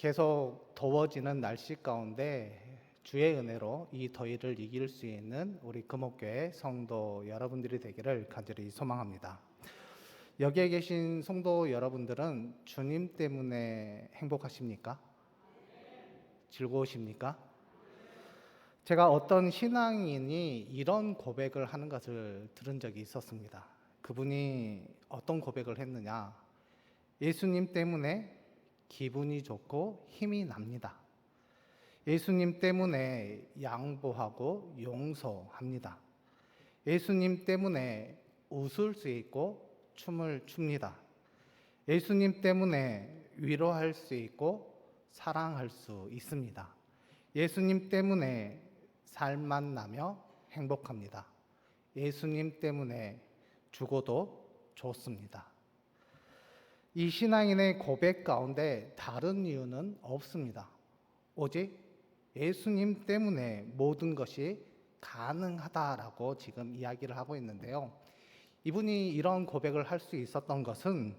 계속 더워지는 날씨 가운데 주의 은혜로 이 더위를 이길 수 있는 우리 금옥교회 성도 여러분들이 되기를 간절히 소망합니다. 여기에 계신 성도 여러분들은 주님 때문에 행복하십니까? 즐거우십니까? 제가 어떤 신앙인이 이런 고백을 하는 것을 들은 적이 있었습니다. 그분이 어떤 고백을 했느냐? 예수님 때문에 기분이 좋고 힘이 납니다. 예수님 때문에 양보하고 용서합니다. 예수님 때문에 웃을 수 있고 춤을 춥니다. 예수님 때문에 위로할 수 있고 사랑할 수 있습니다. 예수님 때문에 살만 나며 행복합니다. 예수님 때문에 죽어도 좋습니다. 이 신앙인의 고백 가운데 다른 이유는 없습니다. 오직 예수님 때문에 모든 것이 가능하다라고 지금 이야기를 하고 있는데요. 이분이 이런 고백을 할 수 있었던 것은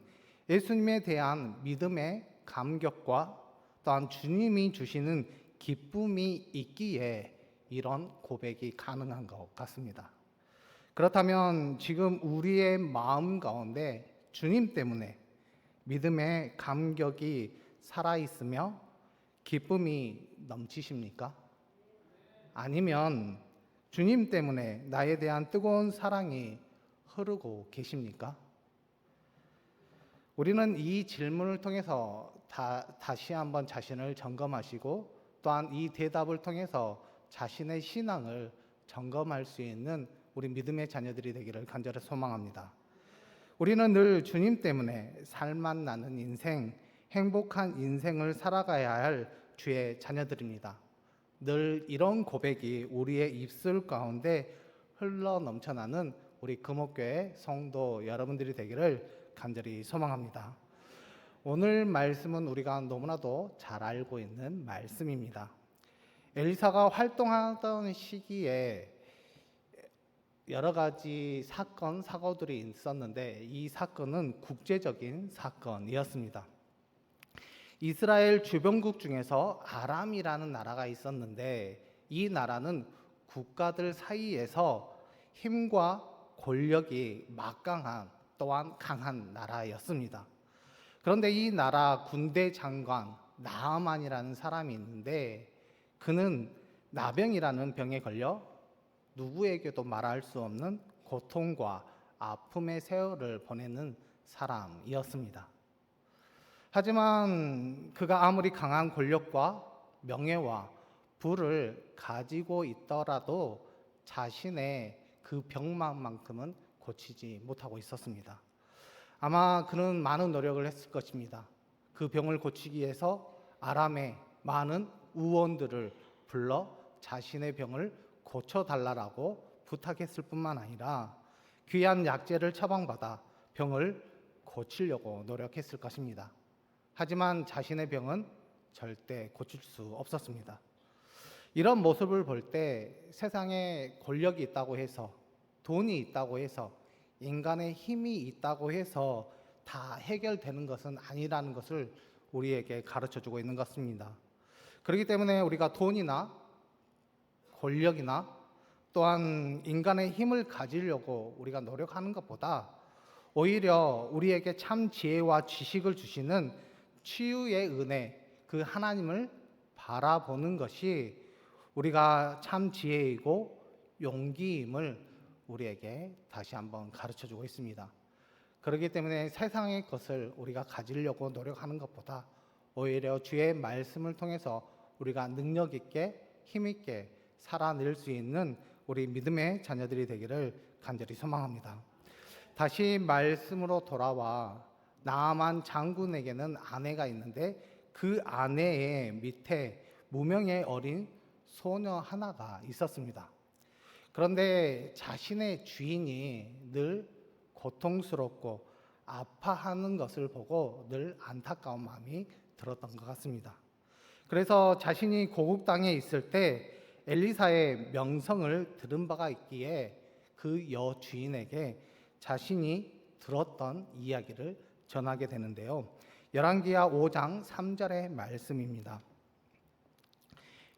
예수님에 대한 믿음의 감격과 또한 주님이 주시는 기쁨이 있기에 이런 고백이 가능한 것 같습니다. 그렇다면 지금 우리의 마음 가운데 주님 때문에 믿음의 감격이 살아있으며 기쁨이 넘치십니까? 아니면 주님 때문에 나에 대한 뜨거운 사랑이 흐르고 계십니까? 우리는 이 질문을 통해서 다시 한번 자신을 점검하시고 또한 이 대답을 통해서 자신의 신앙을 점검할 수 있는 우리 믿음의 자녀들이 되기를 간절히 소망합니다. 우리는 늘 주님 때문에 살만 나는 인생, 행복한 인생을 살아가야 할 주의 자녀들입니다. 늘 이런 고백이 우리의 입술 가운데 흘러 넘쳐나는 우리 금옥교회 성도 여러분들이 되기를 간절히 소망합니다. 오늘 말씀은 우리가 너무나도 잘 알고 있는 말씀입니다. 엘리사가 활동하던 시기에 여러 가지 사고들이 있었는데 이 사건은 국제적인 사건이었습니다. 이스라엘 주변국 중에서 아람이라는 나라가 있었는데 이 나라는 국가들 사이에서 힘과 권력이 막강한 또한 강한 나라였습니다. 그런데 이 나라 군대 장관 나아만이라는 사람이 있는데 그는 나병이라는 병에 걸려 누구에게도 말할 수 없는 고통과 아픔의 세월을 보내는 사람이었습니다. 하지만 그가 아무리 강한 권력과 명예와 부를 가지고 있더라도 자신의 그 병만큼은 고치지 못하고 있었습니다. 아마 그는 많은 노력을 했을 것입니다. 그 병을 고치기 위해서 아람의 많은 의원들을 불러 자신의 병을 고쳐달라고 부탁했을 뿐만 아니라 귀한 약재를 처방받아 병을 고치려고 노력했을 것입니다. 하지만 자신의 병은 절대 고칠 수 없었습니다. 이런 모습을 볼 때 세상에 권력이 있다고 해서 돈이 있다고 해서 인간의 힘이 있다고 해서 다 해결되는 것은 아니라는 것을 우리에게 가르쳐주고 있는 것 같습니다. 그렇기 때문에 우리가 돈이나 권력이나 또한 인간의 힘을 가지려고 우리가 노력하는 것보다 오히려 우리에게 참 지혜와 지식을 주시는 치유의 은혜, 그 하나님을 바라보는 것이 우리가 참 지혜이고 용기임을 우리에게 다시 한번 가르쳐주고 있습니다. 그렇기 때문에 세상의 것을 우리가 가지려고 노력하는 것보다 오히려 주의 말씀을 통해서 우리가 능력 있게 힘 있게 살아낼 수 있는 우리 믿음의 자녀들이 되기를 간절히 소망합니다. 다시 말씀으로 돌아와 나아만 장군에게는 아내가 있는데 그 아내의 밑에 무명의 어린 소녀 하나가 있었습니다. 그런데 자신의 주인이 늘 고통스럽고 아파하는 것을 보고 늘 안타까운 마음이 들었던 것 같습니다. 그래서 자신이 고국 땅에 있을 때 엘리사의 명성을 들은 바가 있기에 그 여주인에게 자신이 들었던 이야기를 전하게 되는데요. 열왕기하 5장 3절의 말씀입니다.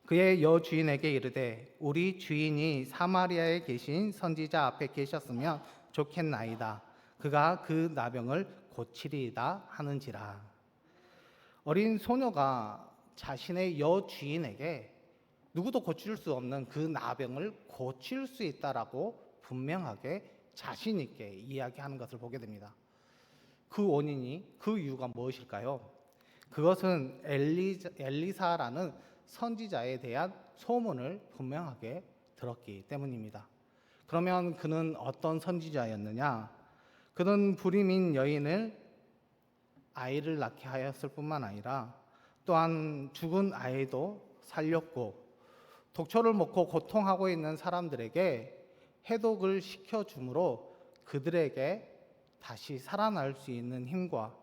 그의 여주인에게 이르되 우리 주인이 사마리아에 계신 선지자 앞에 계셨으면 좋겠나이다. 그가 그 나병을 고치리이다 하는지라. 어린 소녀가 자신의 여주인에게 누구도 고칠 수 없는 그 나병을 고칠 수 있다라고 분명하게 자신 있게 이야기하는 것을 보게 됩니다. 그 원인이, 그 이유가 무엇일까요? 그것은 엘리사라는 선지자에 대한 소문을 분명하게 들었기 때문입니다. 그러면 그는 어떤 선지자였느냐? 그는 불임인 여인을 아이를 낳게 하였을 뿐만 아니라 또한 죽은 아이도 살렸고, 독초를 먹고 고통하고 있는 사람들에게 해독을 시켜줌으로 그들에게 다시 살아날 수 있는 힘과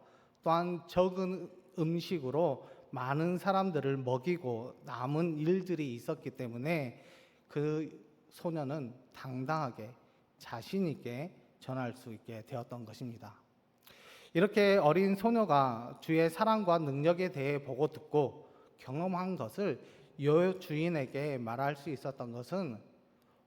또한 적은 음식으로 많은 사람들을 먹이고 남은 일들이 있었기 때문에 그 소녀는 당당하게 자신 있게 전할 수 있게 되었던 것입니다. 이렇게 어린 소녀가 주의 사랑과 능력에 대해 보고 듣고 경험한 것을 여주인에게 말할 수 있었던 것은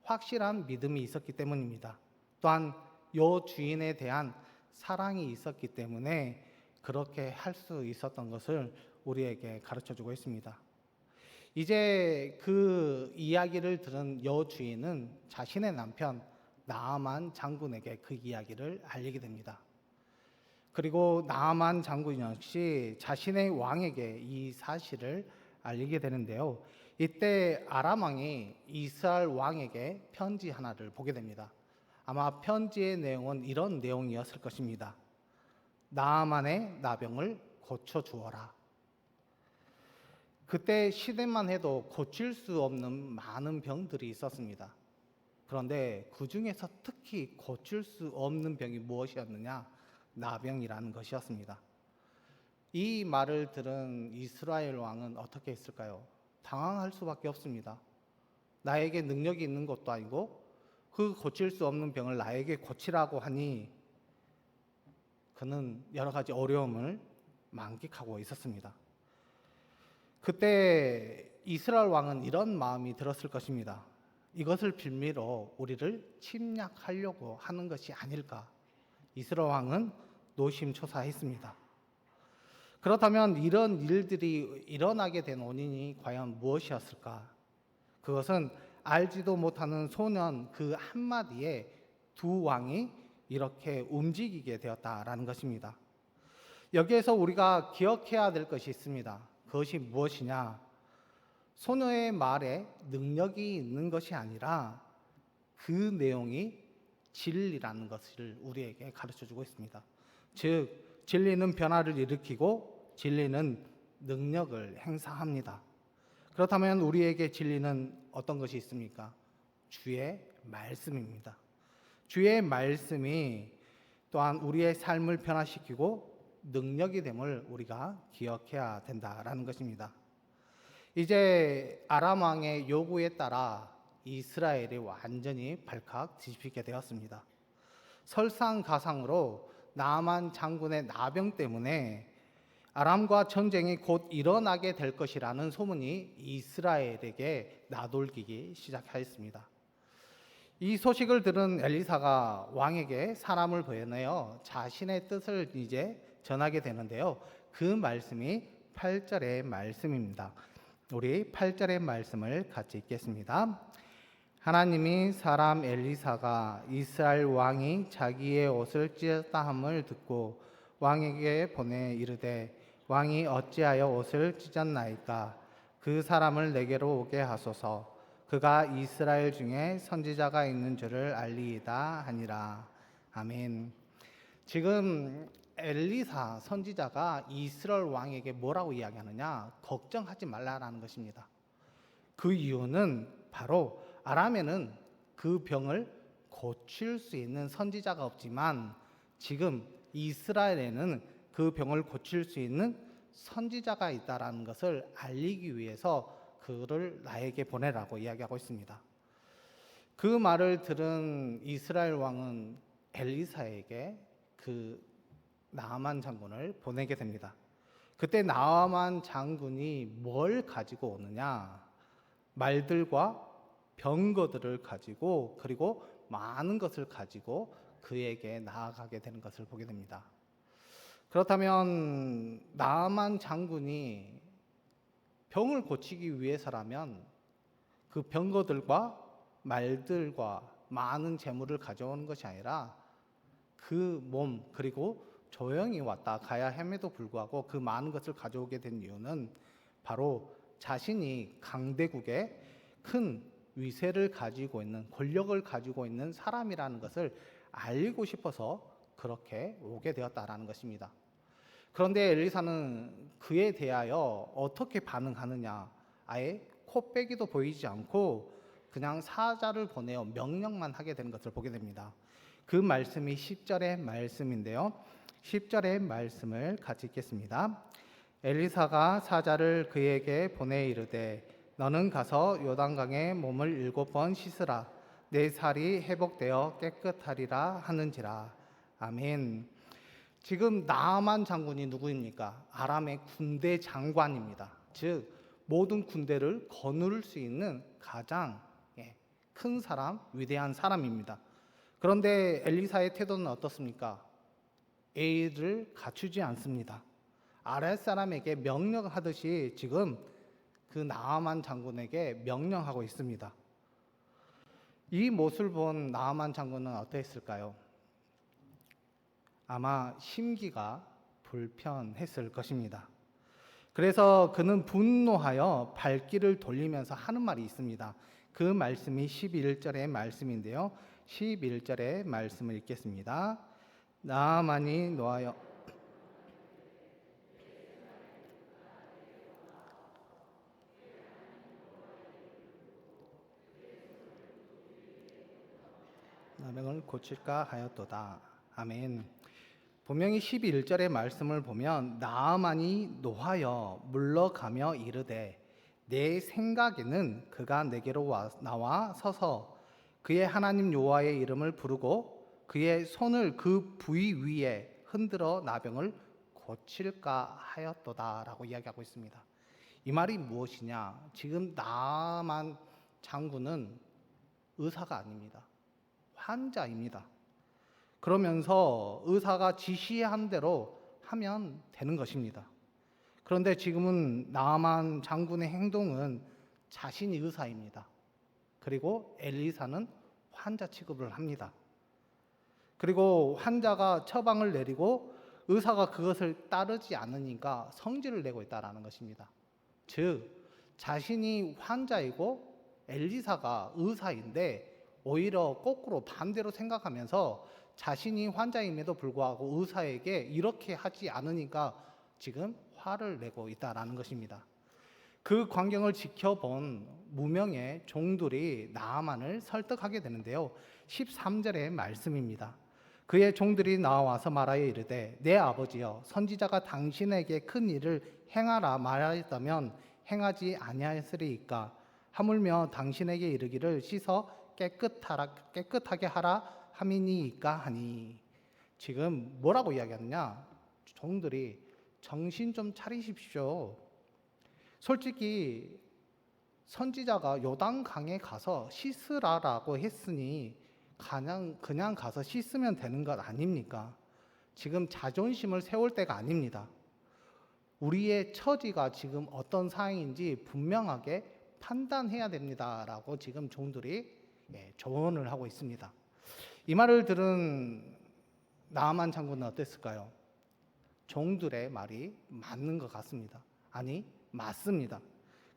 확실한 믿음이 있었기 때문입니다. 또한 여주인에 대한 사랑이 있었기 때문에 그렇게 할 수 있었던 것을 우리에게 가르쳐주고 있습니다. 이제 그 이야기를 들은 여주인은 자신의 남편 나아만 장군에게 그 이야기를 알리게 됩니다. 그리고 나아만 장군 역시 자신의 왕에게 이 사실을 알리게 되는데요. 이때 아람 왕이 이스라엘 왕에게 편지 하나를 보게 됩니다. 아마 편지의 내용은 이런 내용이었을 것입니다. 나아만의 나병을 고쳐 주어라. 그때 시대만 해도 고칠 수 없는 많은 병들이 있었습니다. 그런데 그 중에서 특히 고칠 수 없는 병이 무엇이었느냐? 나병이라는 것이었습니다. 이 말을 들은 이스라엘 왕은 어떻게 했을까요? 당황할 수밖에 없습니다. 나에게 능력이 있는 것도 아니고 그 고칠 수 없는 병을 나에게 고치라고 하니 그는 여러 가지 어려움을 만끽하고 있었습니다. 그때 이스라엘 왕은 이런 마음이 들었을 것입니다. 이것을 빌미로 우리를 침략하려고 하는 것이 아닐까? 이스라엘 왕은 노심초사했습니다. 그렇다면 이런 일들이 일어나게 된 원인이 과연 무엇이었을까? 그것은 알지도 못하는 소년 그 한마디에 두 왕이 이렇게 움직이게 되었다라는 것입니다. 여기에서 우리가 기억해야 될 것이 있습니다. 그것이 무엇이냐? 소녀의 말에 능력이 있는 것이 아니라 그 내용이 진리라는 것을 우리에게 가르쳐주고 있습니다. 즉, 진리는 변화를 일으키고 진리는 능력을 행사합니다. 그렇다면 우리에게 진리는 어떤 것이 있습니까? 주의 말씀입니다. 주의 말씀이 또한 우리의 삶을 변화시키고 능력이 됨을 우리가 기억해야 된다라는 것입니다. 이제 아람 왕의 요구에 따라 이스라엘이 완전히 발칵 뒤집히게 되었습니다. 설상가상으로 나아만 장군의 나병 때문에 아람과 전쟁이 곧 일어나게 될 것이라는 소문이 이스라엘에게 나돌기기 시작하였습니다. 이 소식을 들은 엘리사가 왕에게 사람을 보내어 자신의 뜻을 이제 전하게 되는데요. 그 말씀이 8절의 말씀입니다. 우리 8절의 말씀을 같이 읽겠습니다. 하나님이 사람 엘리사가 이스라엘 왕이 자기의 옷을 찢었다 함을 듣고 왕에게 보내 이르되 왕이 어찌하여 옷을 찢었나이까? 그 사람을 내게로 오게 하소서. 그가 이스라엘 중에 선지자가 있는 줄을 알리이다 하니라. 아멘. 지금 엘리사 선지자가 이스라엘 왕에게 뭐라고 이야기하느냐? 걱정하지 말라라는 것입니다. 그 이유는 바로 아람에는 그 병을 고칠 수 있는 선지자가 없지만 지금 이스라엘에는 그 병을 고칠 수 있는 선지자가 있다라는 것을 알리기 위해서 그를 나에게 보내라고 이야기하고 있습니다. 그 말을 들은 이스라엘 왕은 엘리사에게 그 나아만 장군을 보내게 됩니다. 그때 나아만 장군이 뭘 가지고 오느냐? 말들과 병거들을 가지고, 그리고 많은 것을 가지고 그에게 나아가게 되는 것을 보게 됩니다. 그렇다면 나아만 장군이 병을 고치기 위해서라면 그 병거들과 말들과 많은 재물을 가져오는 것이 아니라 그 몸, 그리고 조용히 왔다 가야 함에도 불구하고 그 많은 것을 가져오게 된 이유는 바로 자신이 강대국의 큰 위세를 가지고 있는, 권력을 가지고 있는 사람이라는 것을 알리고 싶어서 그렇게 오게 되었다라는 것입니다. 그런데 엘리사는 그에 대하여 어떻게 반응하느냐? 아예 코빼기도 보이지 않고 그냥 사자를 보내어 명령만 하게 되는 것을 보게 됩니다. 그 말씀이 10절의 말씀인데요. 10절의 말씀을 같이 읽겠습니다. 엘리사가 사자를 그에게 보내 이르되 너는 가서 요단강에 몸을 7번 씻으라. 내 살이 회복되어 깨끗하리라 하는지라. 아멘. 지금 나아만 장군이 누구입니까? 아람의 군대 장관입니다. 즉 모든 군대를 거느릴 수 있는 가장 큰 사람, 위대한 사람입니다. 그런데 엘리사의 태도는 어떻습니까? 예의를 갖추지 않습니다. 아랫사람에게 명령하듯이 지금 그 나아만 장군에게 명령하고 있습니다. 이 모습을 본 나아만 장군은 어땠을까요? 아마 심기가 불편했을 것입니다. 그래서 그는 분노하여 발길을 돌리면서 하는 말이 있습니다. 그 말씀이 11절의 말씀인데요. 11절의 말씀을 읽겠습니다. 나아만이 노하여 나병을 고칠까 하였도다. 아멘. 분명히 11절의 말씀을 보면 나아만이 노하여 물러가며 이르되 내 생각에는 그가 내게로 나와 서서 그의 하나님 여호와의 이름을 부르고 그의 손을 그 부위 위에 흔들어 나병을 고칠까 하였도다라고 이야기하고 있습니다. 이 말이 무엇이냐? 지금 나아만 장군은 의사가 아닙니다. 환자입니다. 그러면서 의사가 지시한 대로 하면 되는 것입니다. 그런데 지금은 나아만 장군의 행동은 자신이 의사입니다. 그리고 엘리사는 환자 취급을 합니다. 그리고 환자가 처방을 내리고 의사가 그것을 따르지 않으니까 성질을 내고 있다는 것입니다. 즉 자신이 환자이고 엘리사가 의사인데 오히려 거꾸로 반대로 생각하면서 자신이 환자임에도 불구하고 의사에게 이렇게 하지 않으니까 지금 화를 내고 있다는 것입니다. 그 광경을 지켜본 무명의 종들이 나아만을 설득하게 되는데요. 13절의 말씀입니다. 그의 종들이 나와서 말하여 이르되 내 아버지여 선지자가 당신에게 큰 일을 행하라 말하였다면 행하지 아니하였으리이까 하물며 당신에게 이르기를 씻어 깨끗하게 하라 함이니이까 하니. 지금 뭐라고 이야기하느냐? 종들이 정신 좀 차리십시오. 솔직히 선지자가 요단강에 가서 씻으라라고 했으니 그냥 가서 씻으면 되는 것 아닙니까? 지금 자존심을 세울 때가 아닙니다. 우리의 처지가 지금 어떤 상황인지 분명하게 판단해야 됩니다라고 지금 종들이 조언을 하고 있습니다. 이 말을 들은 나아만 장군은 어땠을까요? 종들의 말이 맞는 것 같습니다. 아니, 맞습니다.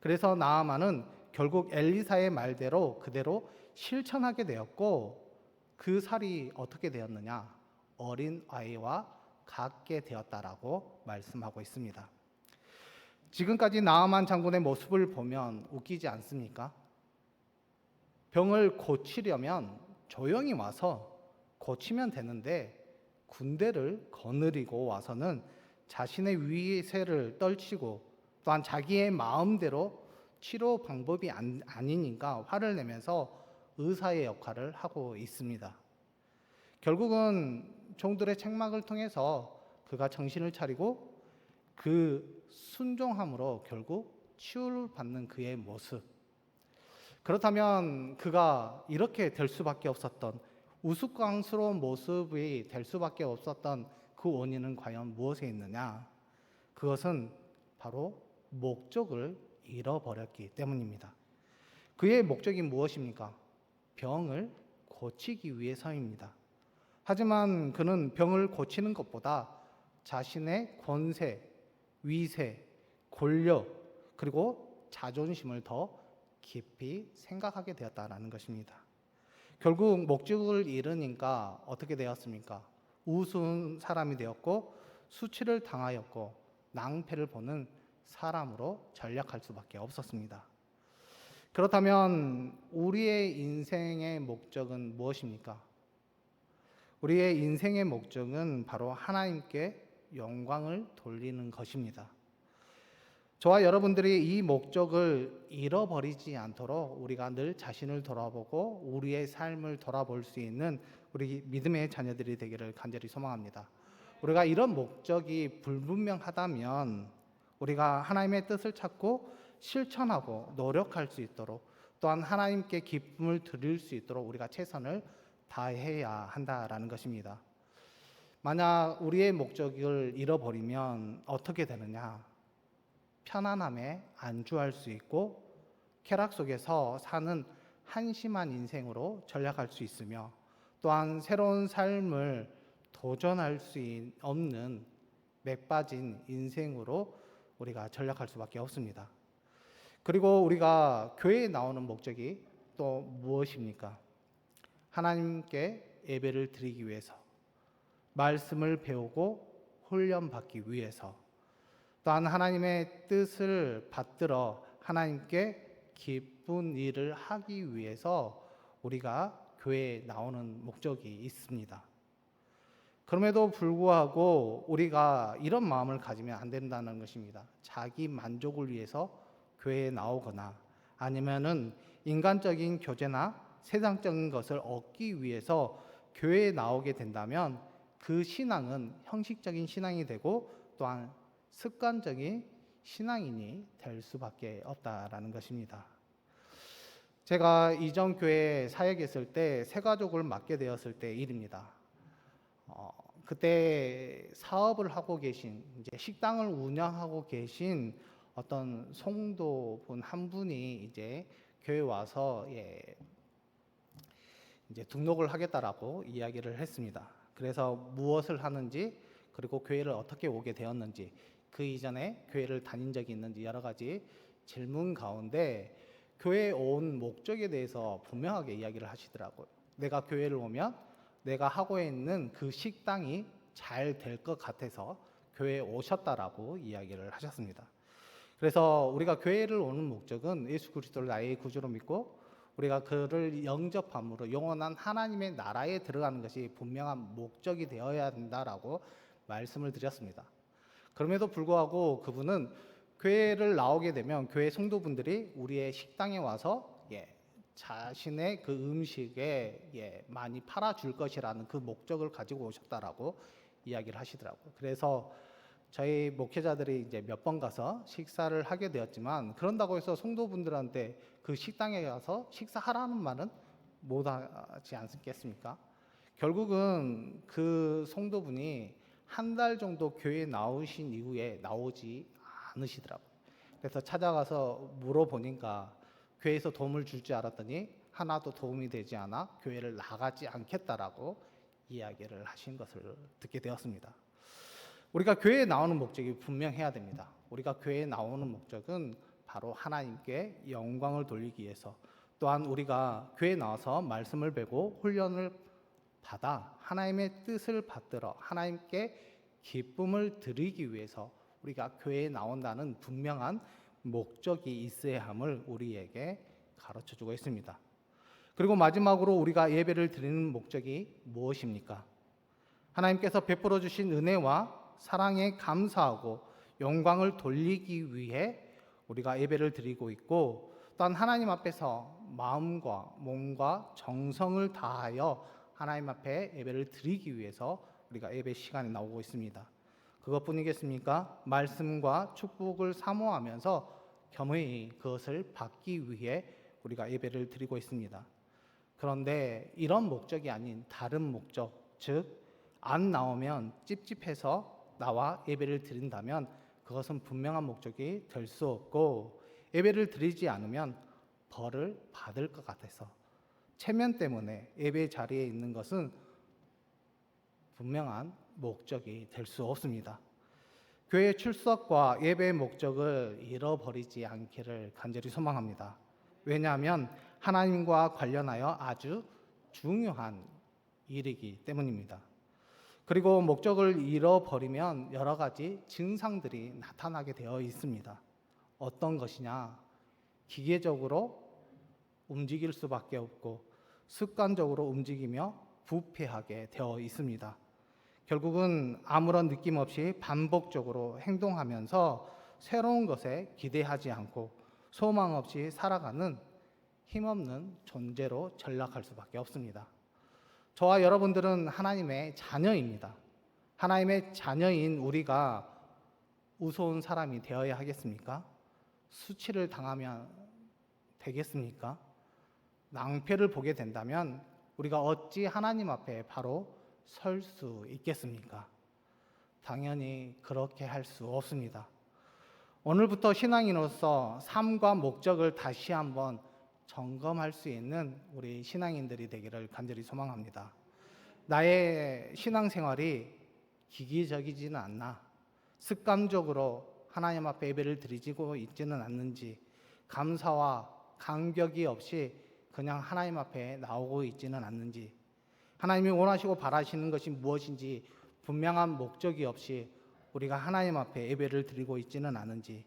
그래서 나아만은 결국 엘리사의 말대로 그대로 실천하게 되었고 그 살이 어떻게 되었느냐? 어린 아이와 같게 되었다라고 말씀하고 있습니다. 지금까지 나아만 장군의 모습을 보면 웃기지 않습니까? 병을 고치려면 조용히 와서 고치면 되는데 군대를 거느리고 와서는 자신의 위세를 떨치고 또한 자기의 마음대로 치료 방법이 아니니까 화를 내면서 의사의 역할을 하고 있습니다. 결국은 종들의 책망을 통해서 그가 정신을 차리고 그 순종함으로 결국 치유받는 그의 모습. 그렇다면 그가 이렇게 될 수밖에 없었던, 우스꽝스러운 모습이 될 수밖에 없었던 그 원인은 과연 무엇에 있느냐? 그것은 바로 목적을 잃어버렸기 때문입니다. 그의 목적이 무엇입니까? 병을 고치기 위해서입니다. 하지만 그는 병을 고치는 것보다 자신의 권세, 위세, 권력, 그리고 자존심을 더 깊이 생각하게 되었다는 것입니다. 결국 목적을 잃으니까 어떻게 되었습니까? 우스운 사람이 되었고 수치를 당하였고 낭패를 보는 사람으로 전락할 수밖에 없었습니다. 그렇다면 우리의 인생의 목적은 무엇입니까? 우리의 인생의 목적은 바로 하나님께 영광을 돌리는 것입니다. 저와 여러분들이 이 목적을 잃어버리지 않도록 우리가 늘 자신을 돌아보고 우리의 삶을 돌아볼 수 있는 우리 믿음의 자녀들이 되기를 간절히 소망합니다. 우리가 이런 목적이 불분명하다면 우리가 하나님의 뜻을 찾고 실천하고 노력할 수 있도록, 또한 하나님께 기쁨을 드릴 수 있도록 우리가 최선을 다해야 한다라는 것입니다. 만약 우리의 목적을 잃어버리면 어떻게 되느냐? 편안함에 안주할 수 있고 쾌락 속에서 사는 한심한 인생으로 전락할 수 있으며, 또한 새로운 삶을 도전할 수 없는 맥빠진 인생으로 우리가 전락할 수밖에 없습니다. 그리고 우리가 교회에 나오는 목적이 또 무엇입니까? 하나님께 예배를 드리기 위해서, 말씀을 배우고 훈련받기 위해서, 또한 하나님의 뜻을 받들어 하나님께 기쁜 일을 하기 위해서 우리가 교회에 나오는 목적이 있습니다. 그럼에도 불구하고 우리가 이런 마음을 가지면 안 된다는 것입니다. 자기 만족을 위해서 교회에 나오거나 아니면은 인간적인 교제나 세상적인 것을 얻기 위해서 교회에 나오게 된다면 그 신앙은 형식적인 신앙이 되고 또한 습관적인 신앙인이 될 수밖에 없다라는 것입니다. 제가 이전 교회 사역에 있을 때 새가족을 맡게 되었을 때 일입니다. 그때 사업을 하고 계신, 이제 식당을 운영하고 계신 어떤 성도분 한 분이 이제 교회 와서 이제 등록을 하겠다라고 이야기를 했습니다. 그래서 무엇을 하는지, 그리고 교회를 어떻게 오게 되었는지, 그 이전에 교회를 다닌 적이 있는지 여러 가지 질문 가운데 교회에 온 목적에 대해서 분명하게 이야기를 하시더라고요. 내가 교회를 오면 내가 하고 있는 그 식당이 잘 될 것 같아서 교회에 오셨다라고 이야기를 하셨습니다. 그래서 우리가 교회를 오는 목적은 예수 그리스도를 나의 구주로 믿고 우리가 그를 영접함으로 영원한 하나님의 나라에 들어가는 것이 분명한 목적이 되어야 된다라고 말씀을 드렸습니다. 그럼에도 불구하고 그분은 교회를 나오게 되면 교회 성도분들이 우리의 식당에 와서 자신의 그 음식에 많이 팔아줄 것이라는 그 목적을 가지고 오셨다라고 이야기를 하시더라고요. 그래서 저희 목회자들이 이제 몇 번 가서 식사를 하게 되었지만, 그런다고 해서 성도분들한테 그 식당에 가서 식사하라는 말은 못 하지 않겠습니까? 결국은 그 성도분이 한 달 정도 교회에 나오신 이후에 나오지 않으시더라고요. 그래서 찾아가서 물어보니까 교회에서 도움을 줄 줄 알았더니 하나도 도움이 되지 않아 교회를 나가지 않겠다라고 이야기를 하신 것을 듣게 되었습니다. 우리가 교회에 나오는 목적이 분명해야 됩니다. 우리가 교회에 나오는 목적은 바로 하나님께 영광을 돌리기 위해서, 또한 우리가 교회에 나와서 말씀을 배우고 훈련을 받아 하나님의 뜻을 받들어 하나님께 기쁨을 드리기 위해서 우리가 교회에 나온다는 분명한 목적이 있어야 함을 우리에게 가르쳐주고 있습니다. 그리고 마지막으로 우리가 예배를 드리는 목적이 무엇입니까? 하나님께서 베풀어 주신 은혜와 사랑에 감사하고 영광을 돌리기 위해 우리가 예배를 드리고 있고, 또한 하나님 앞에서 마음과 몸과 정성을 다하여 하나님 앞에 예배를 드리기 위해서 우리가 예배 시간에 나오고 있습니다. 그것뿐이겠습니까? 말씀과 축복을 사모하면서 겸허히 그것을 받기 위해 우리가 예배를 드리고 있습니다. 그런데 이런 목적이 아닌 다른 목적, 즉 안 나오면 찝찝해서 나와 예배를 드린다면 그것은 분명한 목적이 될 수 없고, 예배를 드리지 않으면 벌을 받을 것 같아서 체면 때문에 예배 자리에 있는 것은 분명한 목적이 될 수 없습니다. 교회 출석과 예배의 목적을 잃어버리지 않기를 간절히 소망합니다. 왜냐하면 하나님과 관련하여 아주 중요한 일이기 때문입니다. 그리고 목적을 잃어버리면 여러 가지 증상들이 나타나게 되어 있습니다. 어떤 것이냐? 기계적으로 움직일 수밖에 없고 습관적으로 움직이며 부패하게 되어 있습니다. 결국은 아무런 느낌 없이 반복적으로 행동하면서 새로운 것에 기대하지 않고 소망 없이 살아가는 힘없는 존재로 전락할 수밖에 없습니다. 저와 여러분들은 하나님의 자녀입니다. 하나님의 자녀인 우리가 우스운 사람이 되어야 하겠습니까? 수치를 당하면 되겠습니까? 낭패를 보게 된다면 우리가 어찌 하나님 앞에 바로 설 수 있겠습니까? 당연히 그렇게 할 수 없습니다. 오늘부터 신앙인으로서 삶과 목적을 다시 한번 점검할 수 있는 우리 신앙인들이 되기를 간절히 소망합니다. 나의 신앙생활이 기기적이지는 않나, 습관적으로 하나님 앞에 예배를 드리고 있지는 않는지, 감사와 감격이 없이 그냥 하나님 앞에 나오고 있지는 않는지, 하나님이 원하시고 바라시는 것이 무엇인지 분명한 목적이 없이 우리가 하나님 앞에 예배를 드리고 있지는 않은지,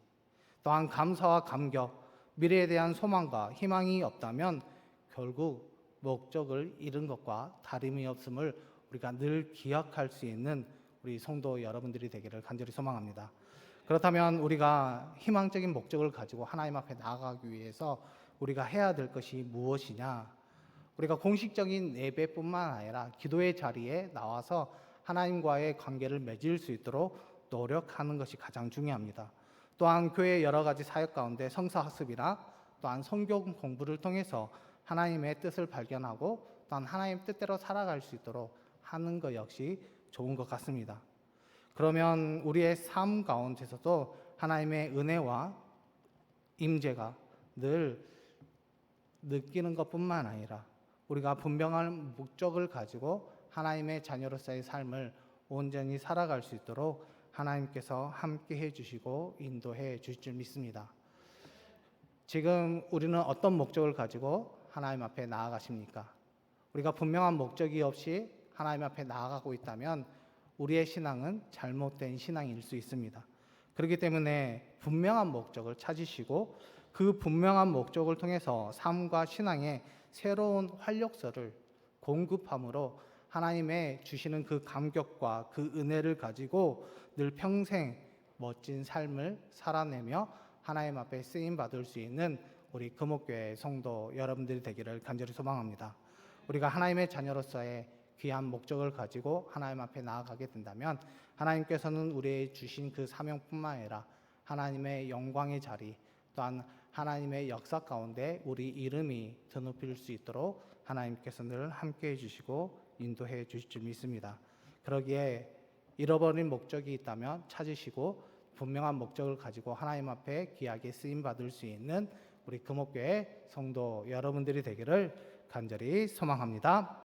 또한 감사와 감격, 미래에 대한 소망과 희망이 없다면 결국 목적을 잃은 것과 다름이 없음을 우리가 늘 기억할 수 있는 우리 성도 여러분들이 되기를 간절히 소망합니다. 그렇다면 우리가 희망적인 목적을 가지고 하나님 앞에 나아가기 위해서 우리가 해야 될 것이 무엇이냐? 우리가 공식적인 예배뿐만 아니라 기도의 자리에 나와서 하나님과의 관계를 맺을 수 있도록 노력하는 것이 가장 중요합니다. 또한 교회의 여러 가지 사역 가운데 성사학습이나 또한 성경 공부를 통해서 하나님의 뜻을 발견하고 또한 하나님 뜻대로 살아갈 수 있도록 하는 것 역시 좋은 것 같습니다. 그러면 우리의 삶 가운데서도 하나님의 은혜와 임재가 늘 느끼는 것뿐만 아니라 우리가 분명한 목적을 가지고 하나님의 자녀로서의 삶을 온전히 살아갈 수 있도록 하나님께서 함께 해주시고 인도해 주실 줄 믿습니다. 지금 우리는 어떤 목적을 가지고 하나님 앞에 나아가십니까? 우리가 분명한 목적이 없이 하나님 앞에 나아가고 있다면 우리의 신앙은 잘못된 신앙일 수 있습니다. 그렇기 때문에 분명한 목적을 찾으시고 그 분명한 목적을 통해서 삶과 신앙의 새로운 활력소를 공급함으로 하나님의 주시는 그 감격과 그 은혜를 가지고 늘 평생 멋진 삶을 살아내며 하나님 앞에 쓰임 받을 수 있는 우리 금옥교회 성도 여러분들이 되기를 간절히 소망합니다. 우리가 하나님의 자녀로서의 귀한 목적을 가지고 하나님 앞에 나아가게 된다면 하나님께서는 우리의 주신 그 사명뿐만 아니라 하나님의 영광의 자리, 또한 하나님의 역사 가운데 우리 이름이 드높일 수 있도록 하나님께서 늘 함께해 주시고 인도해 주실 줄 믿습니다. 그러기에 잃어버린 목적이 있다면 찾으시고 분명한 목적을 가지고 하나님 앞에 귀하게 쓰임 받을 수 있는 우리 금옥교회 성도 여러분들이 되기를 간절히 소망합니다.